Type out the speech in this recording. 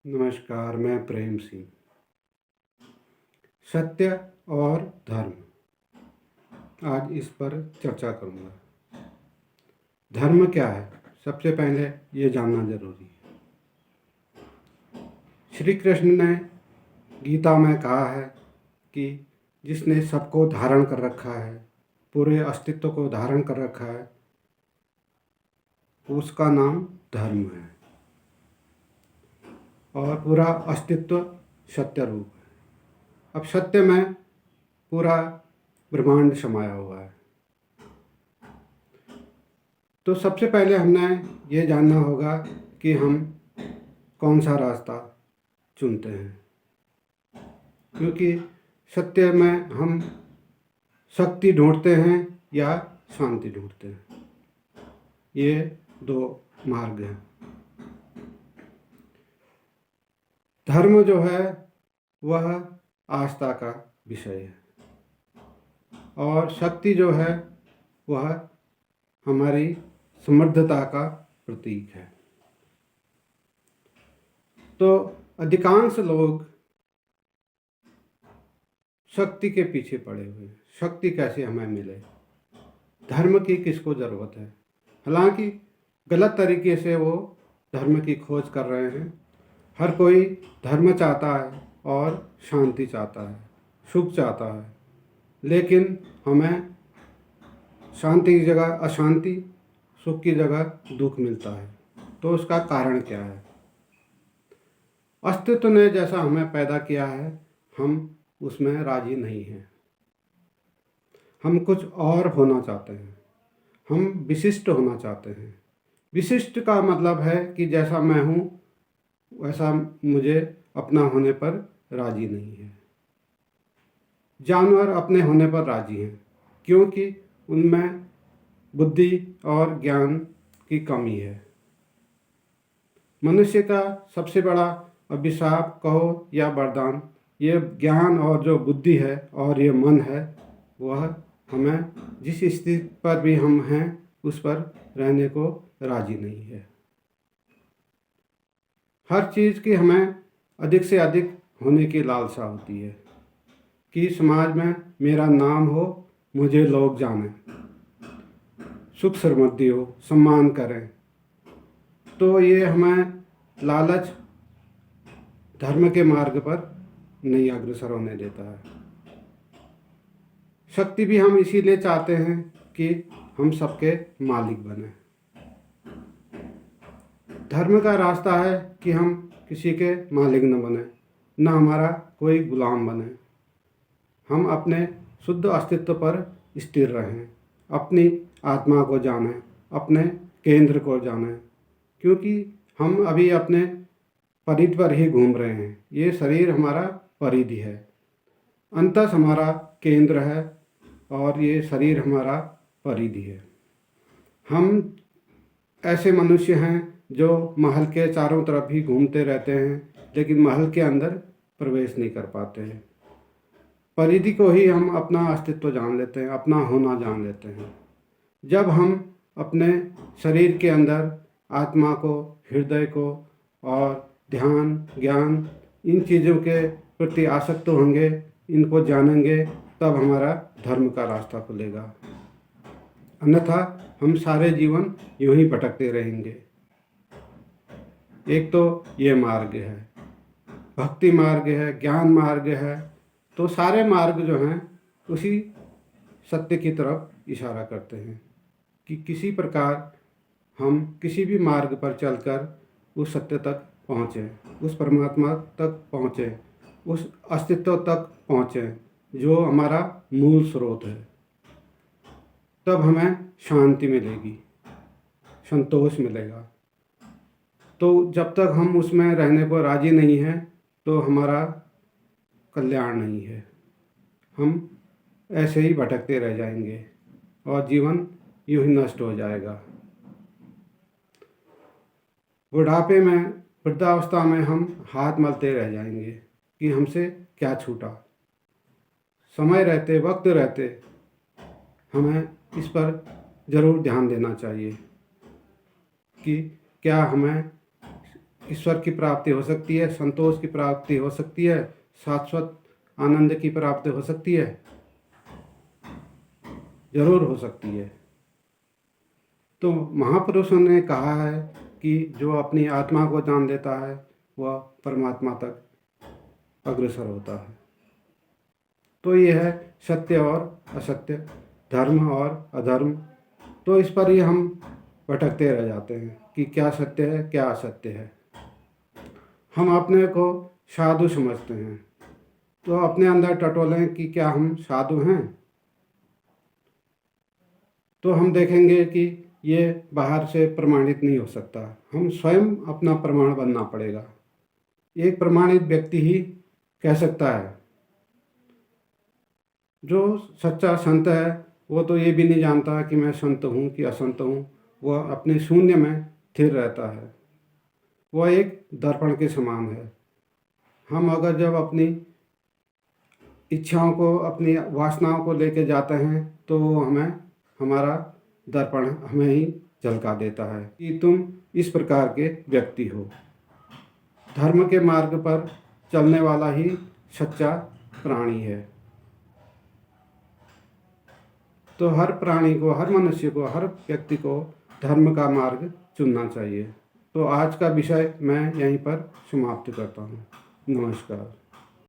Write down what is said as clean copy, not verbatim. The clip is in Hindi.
नमस्कार, मैं प्रेम सिंह। सत्य और धर्म, आज इस पर चर्चा करूँगा। धर्म क्या है, सबसे पहले ये जानना जरूरी है। श्री कृष्ण ने गीता में कहा है कि जिसने सबको धारण कर रखा है, पूरे अस्तित्व को धारण कर रखा है, उसका नाम धर्म है और पूरा अस्तित्व सत्य रूप है। अब सत्य में पूरा ब्रह्मांड समाया हुआ है। तो सबसे पहले हमने ये जानना होगा कि हम कौन सा रास्ता चुनते हैं, क्योंकि सत्य में हम शक्ति ढूंढते हैं या शांति ढूंढते हैं। ये दो मार्ग हैं। धर्म जो है वह आस्था का विषय है और शक्ति जो है वह हमारी समृद्धता का प्रतीक है। तो अधिकांश लोग शक्ति के पीछे पड़े हुए हैं। शक्ति कैसे हमें मिले, धर्म की किसको ज़रूरत है। हालांकि गलत तरीके से वो धर्म की खोज कर रहे हैं। हर कोई धर्म चाहता है और शांति चाहता है, सुख चाहता है, लेकिन हमें शांति की जगह अशांति, सुख की जगह दुख मिलता है। तो उसका कारण क्या है? अस्तित्व ने जैसा हमें पैदा किया है, हम उसमें राजी नहीं हैं। हम कुछ और होना चाहते हैं। हम विशिष्ट होना चाहते हैं। विशिष्ट का मतलब है कि जैसा मैं हूँ वैसा मुझे अपना होने पर राजी नहीं है। जानवर अपने होने पर राजी हैं क्योंकि उनमें बुद्धि और ज्ञान की कमी है। मनुष्य का सबसे बड़ा अभिशाप कहो या वरदान, ये ज्ञान और जो बुद्धि है और ये मन है, वह हमें जिस स्थिति पर भी हम हैं उस पर रहने को राजी नहीं है। हर चीज़ की हमें अधिक से अधिक होने की लालसा होती है कि समाज में मेरा नाम हो, मुझे लोग जानें, सुख समृद्धि हो, सम्मान करें। तो ये हमें लालच धर्म के मार्ग पर नहीं अग्रसर होने देता है। शक्ति भी हम इसीलिए चाहते हैं कि हम सबके मालिक बने। धर्म का रास्ता है कि हम किसी के मालिक न बने, न हमारा कोई गुलाम बने। हम अपने शुद्ध अस्तित्व पर स्थिर रहें, अपनी आत्मा को जानें, अपने केंद्र को जानें, क्योंकि हम अभी अपने परिधि पर ही घूम रहे हैं। ये शरीर हमारा परिधि है, अंतस हमारा केंद्र है और ये शरीर हमारा परिधि है। हम ऐसे मनुष्य हैं जो महल के चारों तरफ ही घूमते रहते हैं, लेकिन महल के अंदर प्रवेश नहीं कर पाते हैं। परिधि को ही हम अपना अस्तित्व जान लेते हैं, अपना होना जान लेते हैं। जब हम अपने शरीर के अंदर आत्मा को, हृदय को और ध्यान, ज्ञान, इन चीज़ों के प्रति आसक्त होंगे, इनको जानेंगे, तब हमारा धर्म का रास्ता खुलेगा। अन्यथा हम सारे जीवन यूं ही भटकते रहेंगे। एक तो ये मार्ग है, भक्ति मार्ग है, ज्ञान मार्ग है। तो सारे मार्ग जो हैं उसी सत्य की तरफ इशारा करते हैं कि किसी प्रकार हम किसी भी मार्ग पर चलकर उस सत्य तक पहुँचें, उस परमात्मा तक पहुँचें, उस अस्तित्व तक पहुँचें जो हमारा मूल स्रोत है। तब हमें शांति मिलेगी, संतोष मिलेगा। तो जब तक हम उसमें रहने को राजी नहीं हैं तो हमारा कल्याण नहीं है। हम ऐसे ही भटकते रह जाएंगे और जीवन यूं ही नष्ट हो जाएगा। बुढ़ापे में, वृद्धावस्था में हम हाथ मलते रह जाएंगे कि हमसे क्या छूटा। समय रहते, वक्त रहते हमें इस पर ज़रूर ध्यान देना चाहिए कि क्या हमें ईश्वर की प्राप्ति हो सकती है, संतोष की प्राप्ति हो सकती है, शाश्वत आनंद की प्राप्ति हो सकती है, जरूर हो सकती है। तो महापुरुषों ने कहा है कि जो अपनी आत्मा को जान लेता है वह परमात्मा तक अग्रसर होता है। तो यह है सत्य और असत्य, धर्म और अधर्म। तो इस पर ही हम भटकते रह जाते हैं कि क्या सत्य है क्या असत्य है। हम अपने को साधु समझते हैं, तो अपने अंदर टटोलें कि क्या हम साधु हैं। तो हम देखेंगे कि ये बाहर से प्रमाणित नहीं हो सकता, हम स्वयं अपना प्रमाण बनना पड़ेगा। एक प्रमाणित व्यक्ति ही कह सकता है। जो सच्चा संत है वो तो ये भी नहीं जानता कि मैं संत हूँ कि असंत हूँ, वह अपने शून्य में स्थिर रहता है। वह एक दर्पण के समान है। हम अगर जब अपनी इच्छाओं को, अपनी वासनाओं को लेके जाते हैं तो वो हमें, हमारा दर्पण हमें ही झलका देता है कि तुम इस प्रकार के व्यक्ति हो। धर्म के मार्ग पर चलने वाला ही सच्चा प्राणी है। तो हर प्राणी को, हर मनुष्य को, हर व्यक्ति को धर्म का मार्ग चुनना चाहिए। तो आज का विषय मैं यहीं पर समाप्त करता हूँ। नमस्कार।